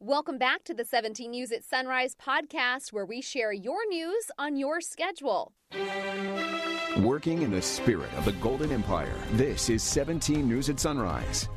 Welcome back to the 17 News at Sunrise podcast, where we share your news on your schedule. Working in the spirit of the Golden Empire, this is 17 News at Sunrise.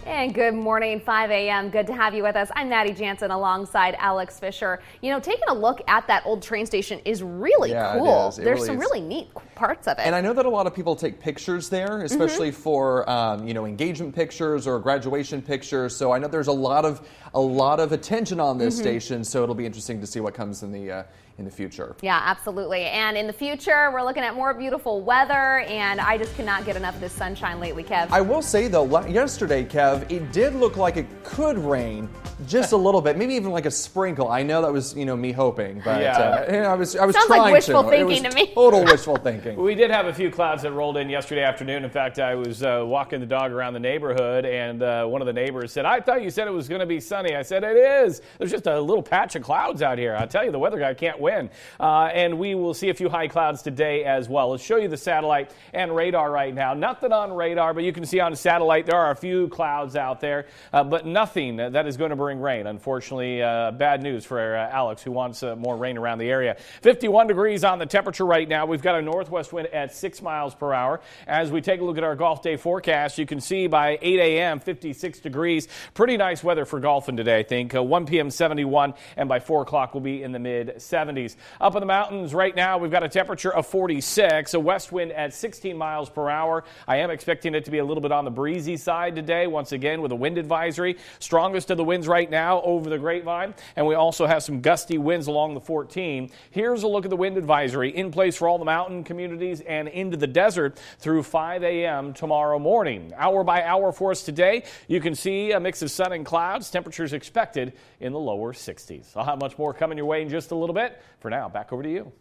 And good morning, 5 a.m. Good to have you with us. I'm Natty Jansen alongside Alex Fisher. You know, taking a look at that old train station is really cool. There's some really neat parts of it. And I know that a lot of people take pictures there, especially for, engagement pictures or graduation pictures. So I know there's a lot of attention on this station. So it'll be interesting to see what comes in the future. Yeah, absolutely. And in the future, we're looking at more beautiful weather, and I just cannot get enough of this sunshine lately, Kev. I will say, though, yesterday, Kev, it did look like it could rain just a little bit, maybe even like a sprinkle. I know that was, me hoping, but I was Sounds trying like wishful thinking it was to me. Total wishful thinking. We did have a few clouds that rolled in yesterday afternoon. In fact, I was walking the dog around the neighborhood, and one of the neighbors said, "I thought you said it was going to be sunny." I said, "It is. There's just a little patch of clouds out here. I'll tell you, the weather guy can't win." And we will see a few high clouds today as well. Let's show you the satellite and radar right now. Nothing on radar, but you can see on satellite there are a few clouds out there, but nothing that is going to bring rain. Unfortunately, bad news for Alex, who wants more rain around the area. 51 degrees on the temperature right now. We've got a northwest wind at 6 miles per hour. As we take a look at our golf day forecast, you can see by 8 a.m., 56 degrees. Pretty nice weather for golfing today, I think. 1 p.m., 71, and by 4 o'clock we'll be in the mid-70s. Up in the mountains right now, we've got a temperature of 46, a west wind at 16 miles per hour. I am expecting it to be a little bit on the breezy side today, once again with a wind advisory. Strongest of the winds right now over the Grapevine, and we also have some gusty winds along the 14. Here's a look at the wind advisory in place for all the mountain communities and into the desert through 5 a.m. tomorrow morning. Hour by hour for us today, you can see a mix of sun and clouds. Temperatures expected in the lower 60s. I'll have much more coming your way in just a little bit. For now, back over to you.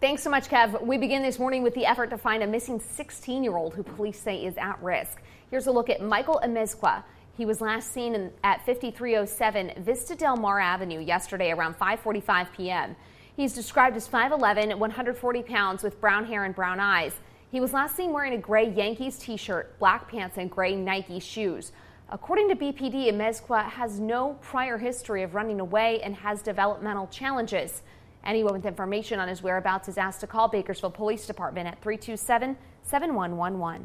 Thanks so much, Kev. We begin this morning with the effort to find a missing 16-year-old who police say is at risk. Here's a look at Michael Amezcua. He was last seen at 5307 Vista Del Mar Avenue yesterday around 5:45 p.m. He's described as 5'11", 140 pounds with brown hair and brown eyes. He was last seen wearing a gray Yankees t-shirt, black pants, and gray Nike shoes. According to BPD, Amezcua has no prior history of running away and has developmental challenges. Anyone with information on his whereabouts is asked to call Bakersfield Police Department at 327-7111.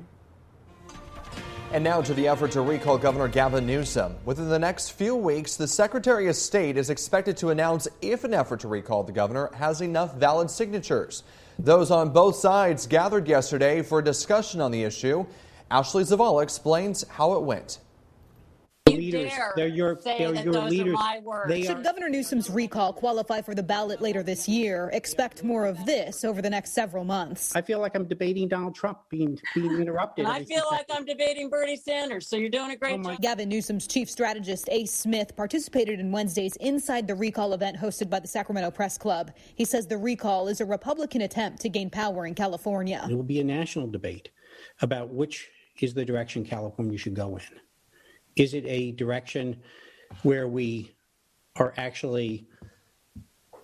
And now to the effort to recall Governor Gavin Newsom. Within the next few weeks, the Secretary of State is expected to announce if an effort to recall the governor has enough valid signatures. Those on both sides gathered yesterday for a discussion on the issue. Ashley Zavala explains how it went. Leaders. They're your leaders. Should Governor Newsom's recall qualify for the ballot later this year, expect more of this over the next several months. I feel like I'm debating Donald Trump being interrupted. And I feel like I'm debating Bernie Sanders, so you're doing a great job. Gavin Newsom's chief strategist, Ace Smith, participated in Wednesday's Inside the Recall event hosted by the Sacramento Press Club. He says the recall is a Republican attempt to gain power in California. It will be a national debate about which is the direction California should go in. Is it a direction where we are actually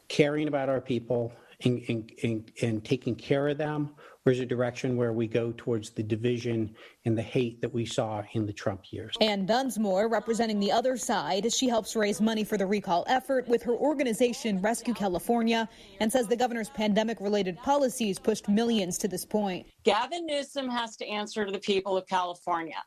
caring about our people and taking care of them? Or is it a direction where we go towards the division and the hate that we saw in the Trump years? Ann Dunsmore, representing the other side, she helps raise money for the recall effort with her organization Rescue California and says the governor's pandemic-related policies pushed millions to this point. Gavin Newsom has to answer to the people of California.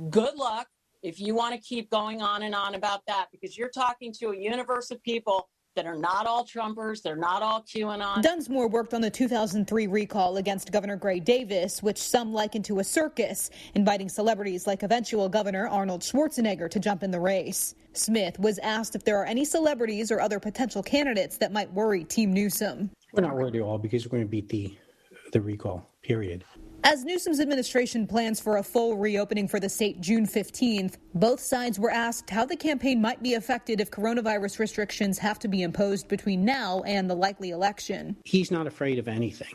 Good luck if you want to keep going on and on about that, because you're talking to a universe of people that are not all Trumpers, they're not all QAnon. Dunsmore worked on the 2003 recall against Governor Gray Davis, which some liken to a circus, inviting celebrities like eventual Governor Arnold Schwarzenegger to jump in the race. Smith was asked if there are any celebrities or other potential candidates that might worry Team Newsom. We're not worried at all because we're going to beat the recall, period. As Newsom's administration plans for a full reopening for the state June 15th, both sides were asked how the campaign might be affected if coronavirus restrictions have to be imposed between now and the likely election. He's not afraid of anything.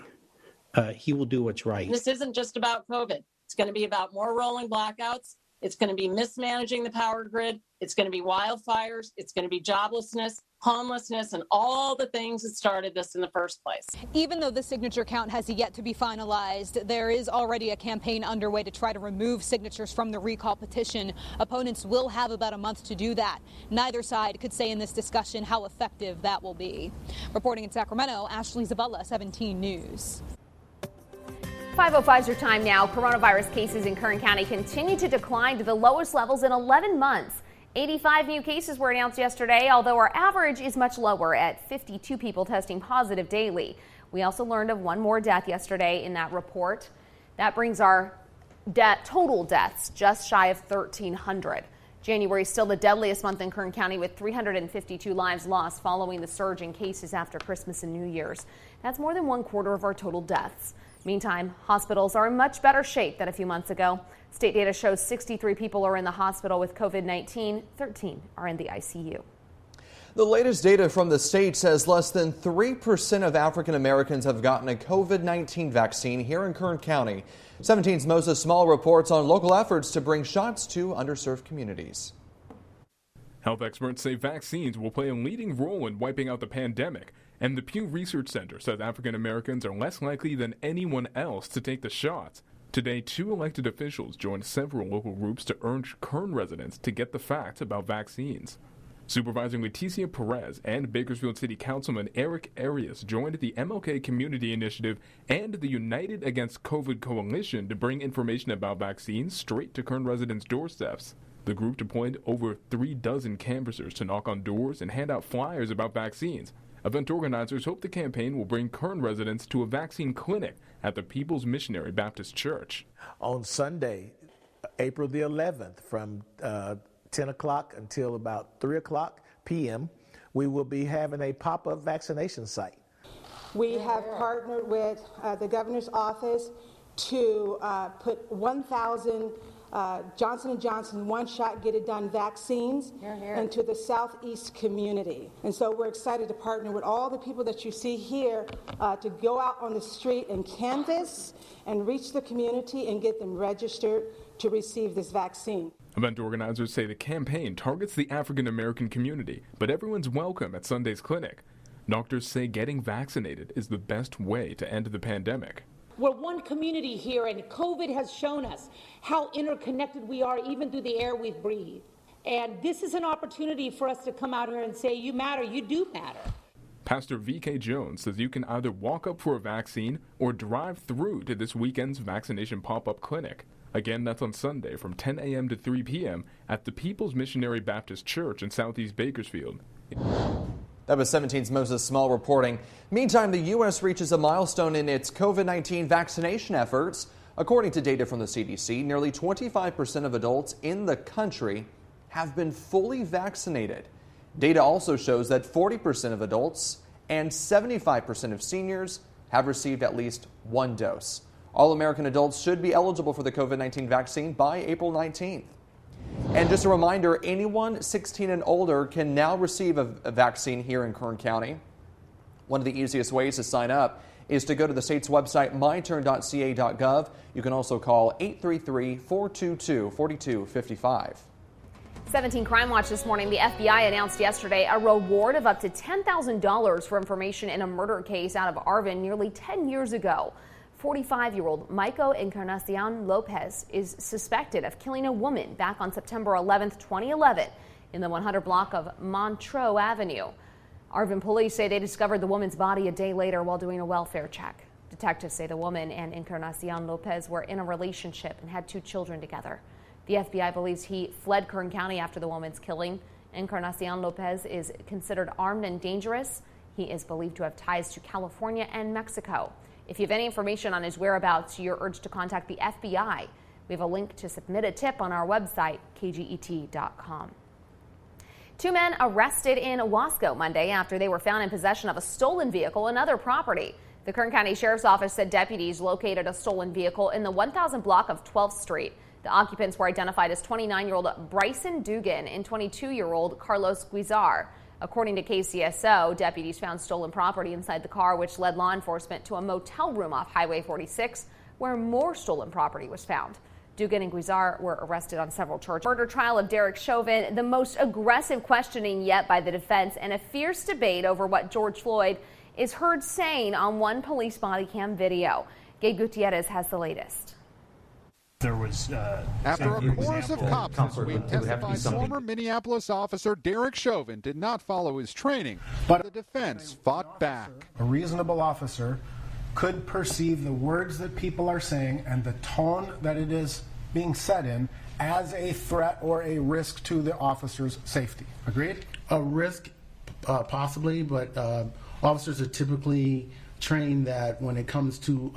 He will do what's right. This isn't just about COVID. It's going to be about more rolling blackouts. It's going to be mismanaging the power grid. It's going to be wildfires. It's going to be joblessness, homelessness, and all the things that started this in the first place. Even though the signature count has yet to be finalized, there is already a campaign underway to try to remove signatures from the recall petition. Opponents will have about a month to do that. Neither side could say in this discussion how effective that will be. Reporting in Sacramento, Ashley Zabella, 17 News. 5:05 is your time now. Coronavirus cases in Kern County continue to decline to the lowest levels in 11 months. 85 new cases were announced yesterday, although our average is much lower at 52 people testing positive daily. We also learned of one more death yesterday in that report. That brings our total deaths just shy of 1,300. January is still the deadliest month in Kern County with 352 lives lost following the surge in cases after Christmas and New Year's. That's more than 1/4 of our total deaths. Meantime, hospitals are in much better shape than a few months ago. State data shows 63 people are in the hospital with COVID-19, 13 are in the ICU. The latest data from the state says less than 3% of African Americans have gotten a COVID-19 vaccine here in Kern County. 17's Moses Small reports on local efforts to bring shots to underserved communities. Health experts say vaccines will play a leading role in wiping out the pandemic. And the Pew Research Center says African Americans are less likely than anyone else to take the shots. Today, 2 elected officials joined several local groups to urge Kern residents to get the facts about vaccines. Supervisor Leticia Perez and Bakersfield City Councilman Eric Arias joined the MLK Community Initiative and the United Against COVID Coalition to bring information about vaccines straight to Kern residents' doorsteps. The group deployed over 3 dozen canvassers to knock on doors and hand out flyers about vaccines. Event organizers hope the campaign will bring Kern residents to a vaccine clinic at the People's Missionary Baptist Church. On Sunday, April the 11th, from 10 o'clock until about 3 o'clock p.m., we will be having a pop-up vaccination site. We have partnered with the governor's office to put 1,000 Johnson & Johnson one-shot get-it-done vaccines into the southeast community. And so we're excited to partner with all the people that you see here to go out on the street and canvass and reach the community and get them registered to receive this vaccine. Event organizers say the campaign targets the African American community, but everyone's welcome at Sunday's clinic. Doctors say getting vaccinated is the best way to end the pandemic. We're one community here, and COVID has shown us how interconnected we are, even through the air we breathe. And this is an opportunity for us to come out here and say, you matter, you do matter. Pastor V.K. Jones says you can either walk up for a vaccine or drive through to this weekend's vaccination pop-up clinic. Again, that's on Sunday from 10 a.m. to 3 p.m. at the People's Missionary Baptist Church in Southeast Bakersfield. That was 17's Moses Small reporting. Meantime, the U.S. reaches a milestone in its COVID-19 vaccination efforts. According to data from the CDC, nearly 25% of adults in the country have been fully vaccinated. Data also shows that 40% of adults and 75% of seniors have received at least 1 dose. All American adults should be eligible for the COVID-19 vaccine by April 19th. And just a reminder, anyone 16 and older can now receive a vaccine here in Kern County. One of the easiest ways to sign up is to go to the state's website, myturn.ca.gov. You can also call 833-422-4255. 17 Crime Watch this morning. The FBI announced yesterday a reward of up to $10,000 for information in a murder case out of Arvin nearly 10 years ago. 45-year-old Michael Encarnacion Lopez is suspected of killing a woman back on September 11th, 2011 in the 100 block of Montreux Avenue. Arvin police say they discovered the woman's body a day later while doing a welfare check. Detectives say the woman and Encarnacion Lopez were in a relationship and had 2 children together. The FBI believes he fled Kern County after the woman's killing. Encarnacion Lopez is considered armed and dangerous. He is believed to have ties to California and Mexico. If you have any information on his whereabouts, you're urged to contact the FBI. We have a link to submit a tip on our website, kget.com. 2 men arrested in Wasco Monday after they were found in possession of a stolen vehicle and other property. The Kern County Sheriff's Office said deputies located a stolen vehicle in the 1000 block of 12th Street. The occupants were identified as 29-year-old Bryson Dugan and 22-year-old Carlos Guizar. According to KCSO, deputies found stolen property inside the car, which led law enforcement to a motel room off Highway 46, where more stolen property was found. Dugan and Guizar were arrested on several charges. Murder trial of Derek Chauvin, the most aggressive questioning yet by the defense, and a fierce debate over what George Floyd is heard saying on one police body cam video. Gabe Gutierrez has the latest. There was after a chorus of cops this week testified former Minneapolis officer Derek Chauvin did not follow his training, but the defense fought back. A reasonable officer could perceive the words that people are saying and the tone that it is being said in as a threat or a risk to the officer's safety. Agreed? A risk, possibly, but officers are typically trained that when it comes to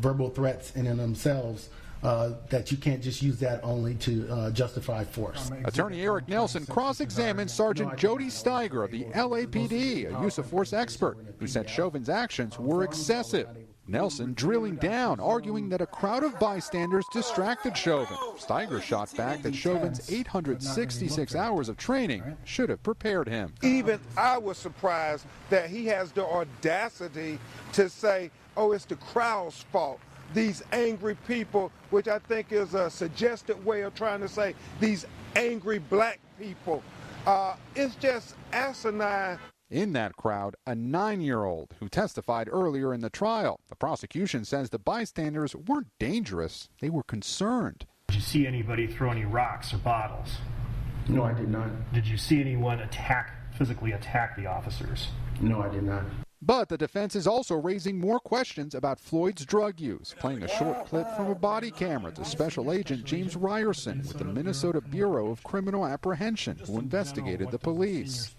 verbal threats in and themselves, that you can't just use that only to justify force. Attorney Eric Nelson cross-examined Sergeant Jody Steiger of the LAPD, a use of force expert, who said Chauvin's actions were excessive. Nelson drilling down, arguing that a crowd of bystanders distracted Chauvin. Steiger shot back that Chauvin's 866 hours of training should have prepared him. Even I was surprised that he has the audacity to say, oh, it's the crowd's fault. These angry people, which I think is a suggested way of trying to say these angry black people. It's just asinine. In that crowd, a 9-year-old who testified earlier in the trial. The prosecution says the bystanders weren't dangerous. They were concerned. Did you see anybody throw any rocks or bottles? No, I did not. Did you see anyone physically attack the officers? No, I did not. But the defense is also raising more questions about Floyd's drug use, playing a short clip from a body camera to Special Agent James Ryerson with the Minnesota Bureau of Criminal Apprehension, who investigated the police.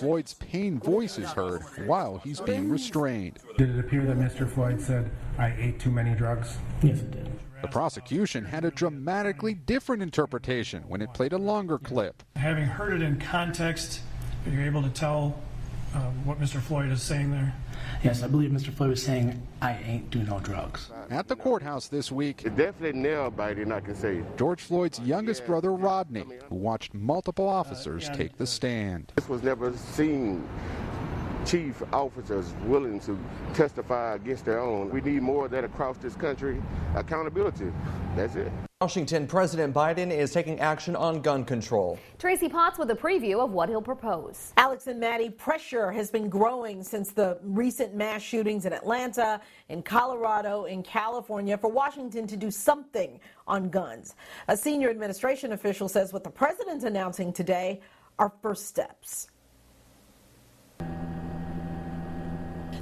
Floyd's pained voice is heard while he's being restrained. Did it appear that Mr. Floyd said, I ate too many drugs? Yes, it did. The prosecution had a dramatically different interpretation when it played a longer clip. Having heard it in context, are you able to tell what Mr. Floyd is saying there? Yes, I believe Mr. Floyd was saying, I ain't do no drugs. At the courthouse this week, it's definitely nail biting, I can say. George Floyd's youngest brother, Rodney, who watched multiple officers take the stand. This was never seen. Chief officers willing to testify against their own. We need more of that across this country. Accountability. That's it. Washington, President Biden is taking action on gun control. Tracy Potts with a preview of what he'll propose. Alex and Maddie, pressure has been growing since the recent mass shootings in Atlanta, in Colorado, in California for Washington to do something on guns. A senior administration official says what the president's announcing today are first steps.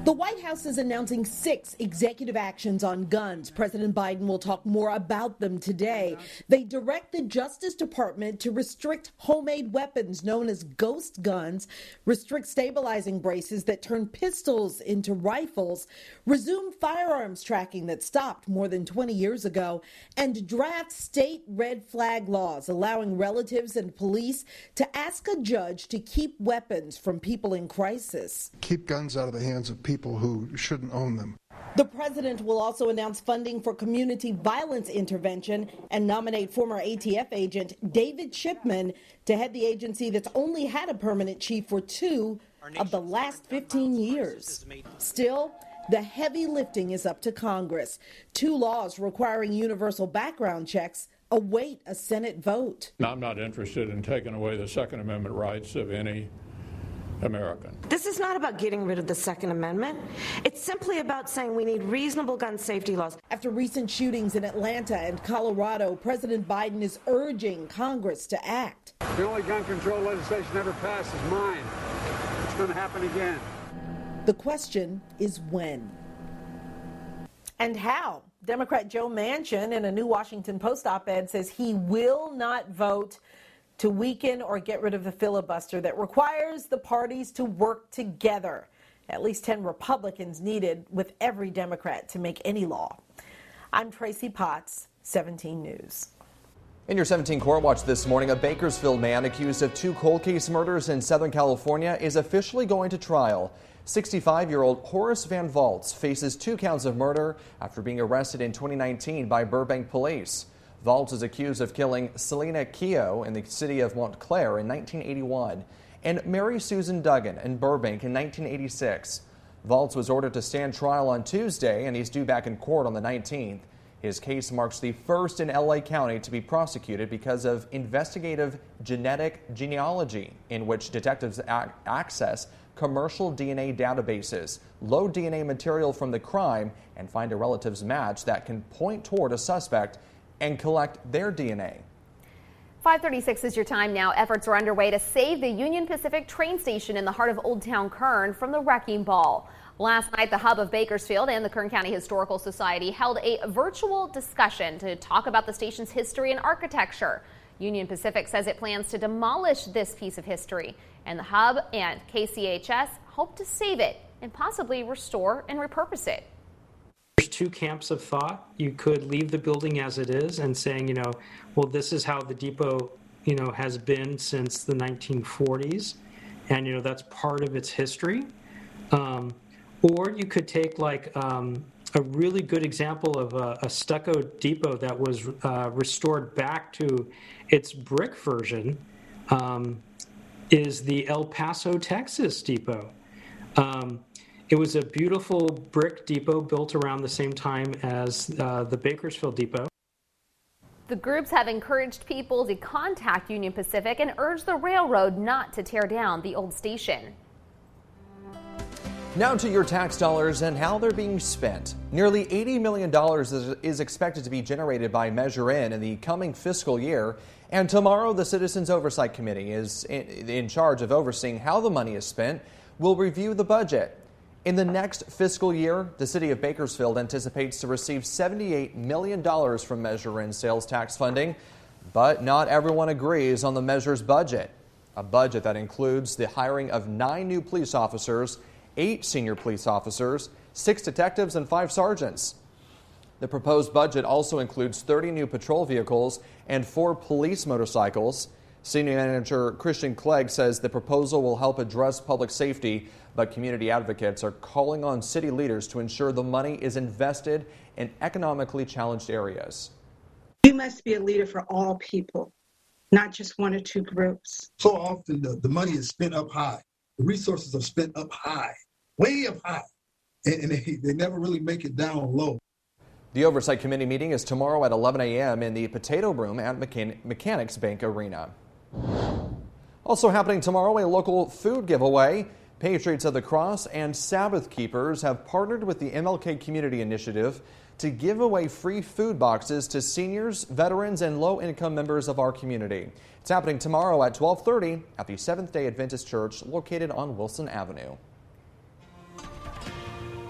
The White House is announcing 6 executive actions on guns. President Biden will talk more about them today. They direct the Justice Department to restrict homemade weapons known as ghost guns, restrict stabilizing braces that turn pistols into rifles, resume firearms tracking that stopped more than 20 years ago, and draft state red flag laws allowing relatives and police to ask a judge to keep weapons from people in crisis. Keep guns out of the hands of people who shouldn't own them. The president will also announce funding for community violence intervention and nominate former ATF agent David Shipman to head the agency that's only had a permanent chief for 2 of the last 15 years. Still, the heavy lifting is up to Congress. 2 laws requiring universal background checks await a Senate vote. I'm not interested in taking away the Second Amendment rights of any American. This is not about getting rid of the Second Amendment. It's simply about saying we need reasonable gun safety laws. After recent shootings in Atlanta and Colorado, President Biden is urging Congress to act. The only gun control legislation ever passed is mine. It's going to happen again. The question is when. And how? Democrat Joe Manchin, in a new Washington Post op-ed, says he will not vote to weaken or get rid of the filibuster that requires the parties to work together. At least 10 Republicans needed with every Democrat to make any law. I'm Tracy Potts, 17 News. In your 17 Court Watch this morning, a Bakersfield man accused of 2 cold case murders in Southern California is officially going to trial. 65-year-old Horace Van Valtz faces 2 counts of murder after being arrested in 2019 by Burbank police. Valtz is accused of killing Selena Keogh in the city of Montclair in 1981 and Mary Susan Duggan in Burbank in 1986. Valtz was ordered to stand trial on Tuesday, and he's due back in court on the 19th. His case marks the first in LA County to be prosecuted because of investigative genetic genealogy, in which detectives access commercial DNA databases, load DNA material from the crime, and find a relative's match that can point toward a suspect and collect their DNA. 5:36 is your time now. Efforts are underway to save the Union Pacific train station in the heart of Old Town Kern from the wrecking ball. Last night, the hub of Bakersfield and the Kern County Historical Society held a virtual discussion to talk about the station's history and architecture. Union Pacific says it plans to demolish this piece of history, and the hub and KCHS hope to save it and possibly restore and repurpose it. There's two camps of thought. You could leave the building as it is and saying, well, this is how the depot, has been since the 1940s, and that's part of its history. Or you could take a really good example of a stucco depot that was restored back to its brick version, is the El Paso, Texas depot. It was a beautiful brick depot built around the same time as the Bakersfield depot. The groups have encouraged people to contact Union Pacific and urged the railroad not to tear down the old station. Now to your tax dollars and how they're being spent. Nearly $80 million is expected to be generated by Measure in the coming fiscal year. And tomorrow, the Citizens Oversight Committee is in charge of overseeing how the money is spent. Will review the budget. In the next fiscal year, the city of Bakersfield anticipates to receive $78 million from Measure in sales tax funding. But not everyone agrees on the Measure's budget. A budget that includes the hiring of 9 new police officers, 8 senior police officers, 6 detectives, and 5 sergeants. The proposed budget also includes 30 new patrol vehicles and 4 police motorcycles. Senior Manager Christian Clegg says the proposal will help address public safety, but community advocates are calling on city leaders to ensure the money is invested in economically challenged areas. You must be a leader for all people, not just one or two groups. So often the money is spent up high. The resources are spent up high, way up high, and they never really make it down low. The Oversight Committee meeting is tomorrow at 11 a.m. in the Potato Room at Mechanics Bank Arena. Also happening tomorrow, a local food giveaway. Patriots of the Cross and Sabbath Keepers have partnered with the MLK Community Initiative to give away free food boxes to seniors, veterans, and low-income members of our community. It's happening tomorrow at 12:30 at the Seventh-day Adventist Church located on Wilson Avenue.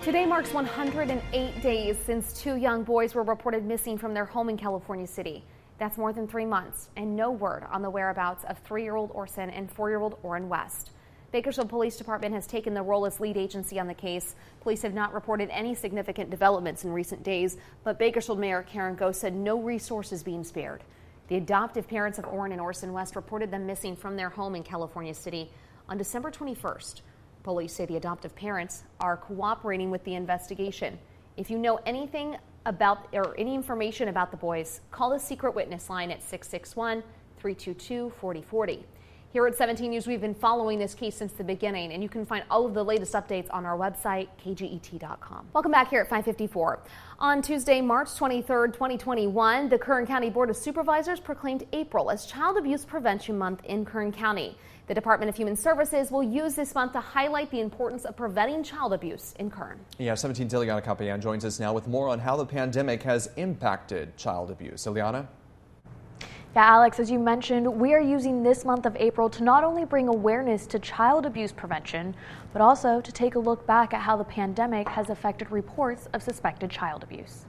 Today marks 108 days since 2 young boys were reported missing from their home in California City. That's more than 3 months, and no word on the whereabouts of 3-year-old Orson and 4-year-old Oren West. Bakersfield Police Department has taken the role as lead agency on the case. Police have not reported any significant developments in recent days, but Bakersfield Mayor Karen Go said no resources being spared. The adoptive parents of Oren and Orson West reported them missing from their home in California City on December 21st. Police say the adoptive parents are cooperating with the investigation. If you know anything about or any information about the boys, call the secret witness line at 661-322-4040. Here at 17 News, we've been following this case since the beginning, and you can find all of the latest updates on our website, kget.com. Welcome back here at 5:54. On Tuesday, March 23rd, 2021, the Kern County Board of Supervisors proclaimed April as Child Abuse Prevention Month in Kern County. The Department of Human Services will use this month to highlight the importance of preventing child abuse in Kern. Yeah, 17's Ileana Capayan joins us now with more on how the pandemic has impacted child abuse. Ileana? Yeah, Alex, as you mentioned, we are using this month of April to not only bring awareness to child abuse prevention, but also to take a look back at how the pandemic has affected reports of suspected child abuse.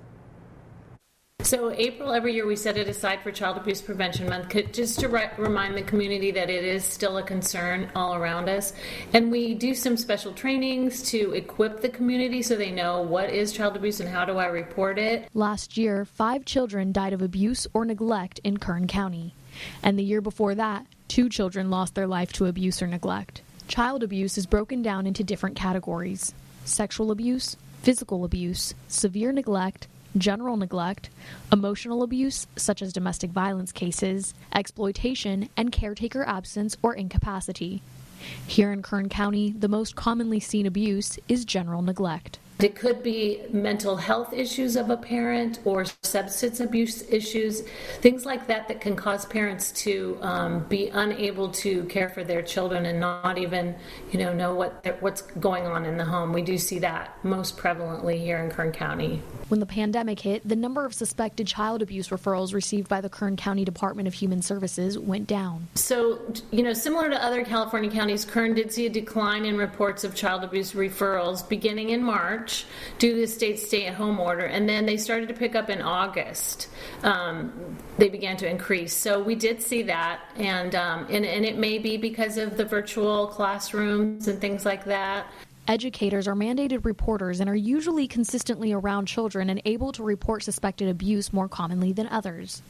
So April, every year we set it aside for Child Abuse Prevention Month, just to remind the community that it is still a concern all around us. And we do some special trainings to equip the community so they know what is child abuse and how do I report it. Last year, 5 children died of abuse or neglect in Kern County. And the year before that, 2 children lost their life to abuse or neglect. Child abuse is broken down into different categories: sexual abuse, physical abuse, severe neglect, general neglect, emotional abuse, such as domestic violence cases, exploitation, and caretaker absence or incapacity. Here in Kern County, the most commonly seen abuse is general neglect. It could be mental health issues of a parent or substance abuse issues, things like that can cause parents to be unable to care for their children and not even, know what's going on in the home. We do see that most prevalently here in Kern County. When the pandemic hit, the number of suspected child abuse referrals received by the Kern County Department of Human Services went down. So, similar to other California counties, Kern did see a decline in reports of child abuse referrals beginning in March due to the state's stay-at-home order, and then they started to pick up in August. They began to increase. So we did see that, and it may be because of the virtual classrooms and things like that. Educators are mandated reporters and are usually consistently around children and able to report suspected abuse more commonly than others.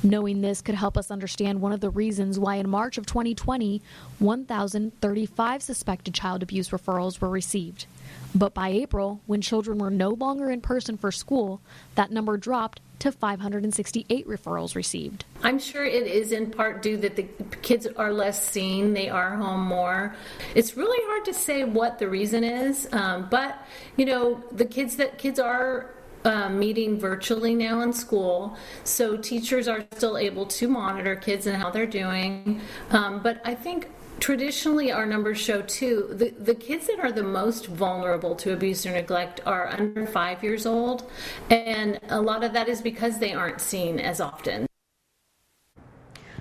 Knowing this could help us understand one of the reasons why in March of 2020, 1,035 suspected child abuse referrals were received. But by April, when children were no longer in person for school, that number dropped to 568 referrals received. I'm sure it is in part due that the kids are less seen, they are home more. It's really hard to say what the reason is, but the kids are meeting virtually now in school, so teachers are still able to monitor kids and how they're doing. But I think traditionally our numbers show too, the kids that are the most vulnerable to abuse or neglect are under 5 years old, and a lot of that is because they aren't seen as often.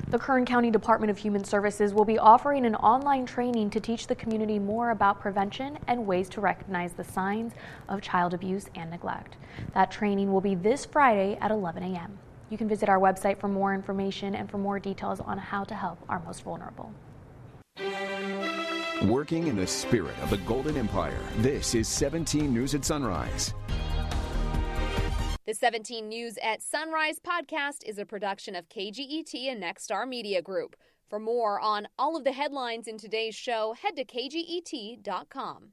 The Kern County Department of Human Services will be offering an online training to teach the community more about prevention and ways to recognize the signs of child abuse and neglect. That training will be this Friday at 11 a.m. You can visit our website for more information and for more details on how to help our most vulnerable. Working in the spirit of the Golden Empire, this is 17 News at Sunrise. The 17 News at Sunrise podcast is a production of KGET and Nexstar Media Group. For more on all of the headlines in today's show, head to kget.com.